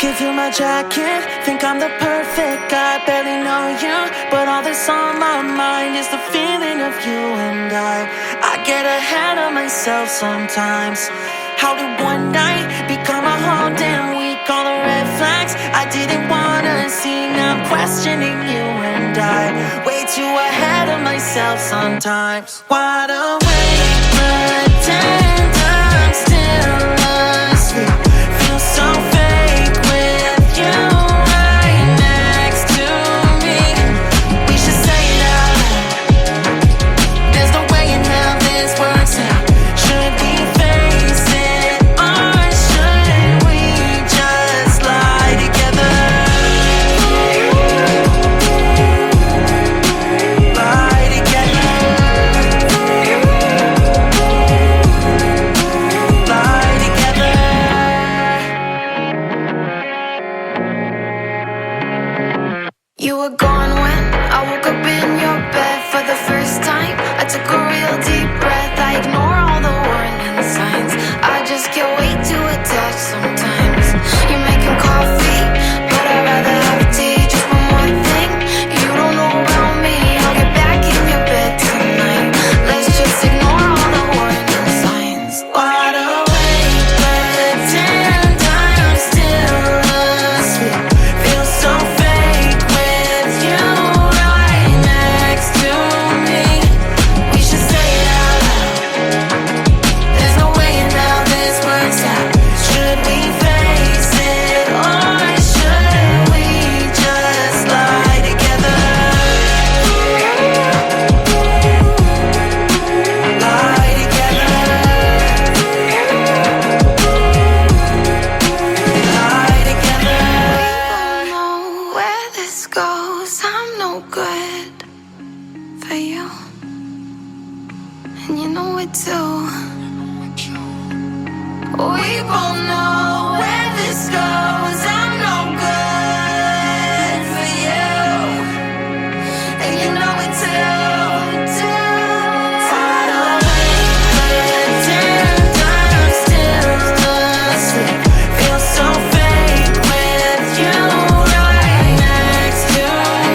Give you my jacket, think I'm the perfect guy. Barely know you, but all that's on my mind is the feeling of you and I get ahead of myself sometimes. How did one night become a whole damn week? All the red flags I didn't wanna see. Now I'm questioning you and I way too ahead of myself sometimes. Wide awake, pretend I'm still asleep. Feel so fake with you right next to me. We should say it out loud. There's no way in hell this works out. Should we face it or should we just lie together? Lie together. Lie together. You were gone when I woke up in your bed for the first time. I took a real deep breath. I ignore all the warning signs. I just get way too attached sometimes. You're making coffee, but I'd rather have tea. Just one more thing, you don't know about me. I'll get back in your bed tonight. Let's just ignore all the warning signs. Wide awake, pretend I'm still asleep. Feel so fake with you right next to me. We should say it out loud. There's no way in hell this works out. Should we face it or should we just lie together? Lie together. Lie together. We both know where this goes. I'm no good for you, and you know it too. We both know where this goes. I'm no good for you, and you know it too. Wide awake, pretend I'm still asleep. Feel so fake with you right next to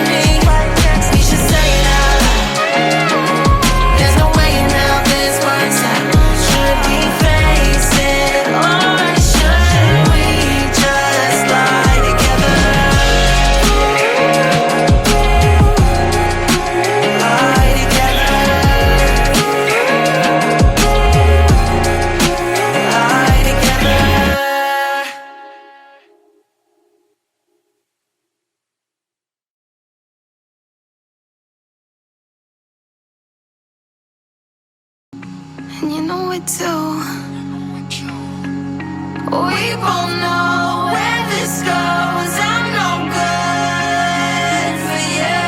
me. We should say it out loud. There's no way in hell this works out. Should we face it or should we just lie together? Lie together. Lie together. And you know it too. We both know where this goes. I'm no good for you,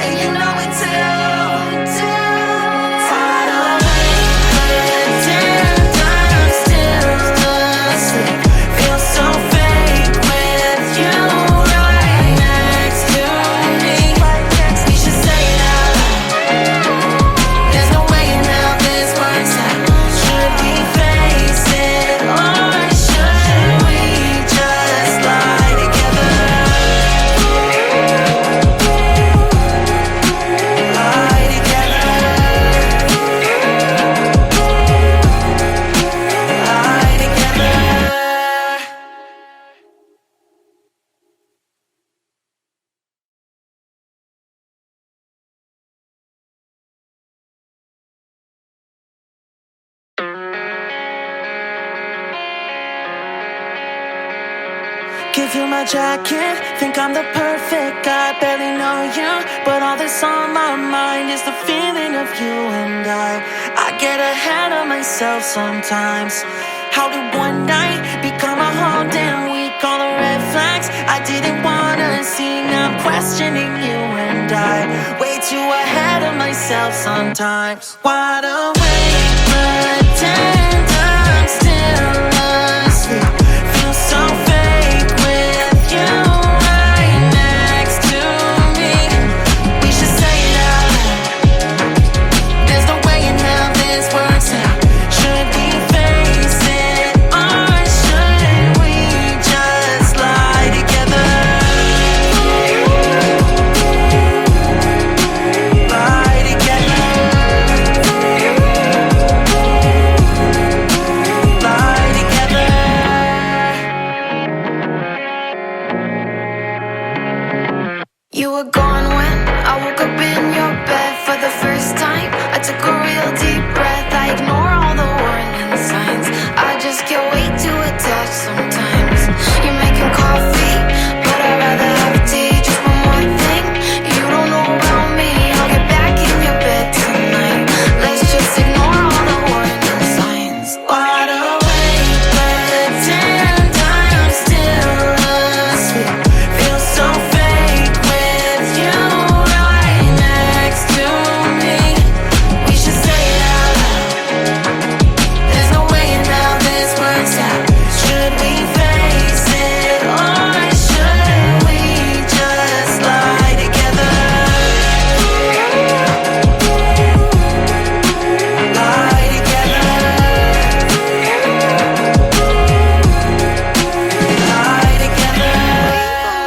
and you know it too. Wide awake, pretend I'm still asleep. Feel so fake with you right next to me. We should say it out loud. There's no way in hell this works out. Should we face it or should we just lie together? Lie together. Lie together. Give you my jacket, think I'm the perfect guy. Barely know you, but all that's on my mind is the feeling of you and I get ahead of myself sometimes. How did one night become a whole damn week? All the red flags I didn't wanna see. Now I'm questioning you and I way too ahead of myself sometimes. Wide awake, pretend I'm still asleep. Feel so fake with you right next to me. We should say it out loud. There's no way in hell this works out. Should we face it or should we just You were gone when I woke up in your bed for the first time. I took a real deep breath. I ignore all the warning signs. I just get way too attached sometimes. You're making coffee, but I'd rather have tea. Just one more thing you don't know about me. I'll get back in your bed tonight. Let's just ignore all the warning signs. Wide awake, pretend I'm still asleep. Feel so fake with you right next to me. We should say it out loud. There's no way in how this works out. Should we face it or should we just lie together? Lie together. Lie together.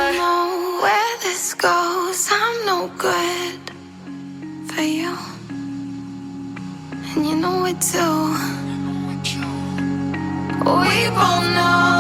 We both know where this goes. I'm no good for you, and you know it too. We both know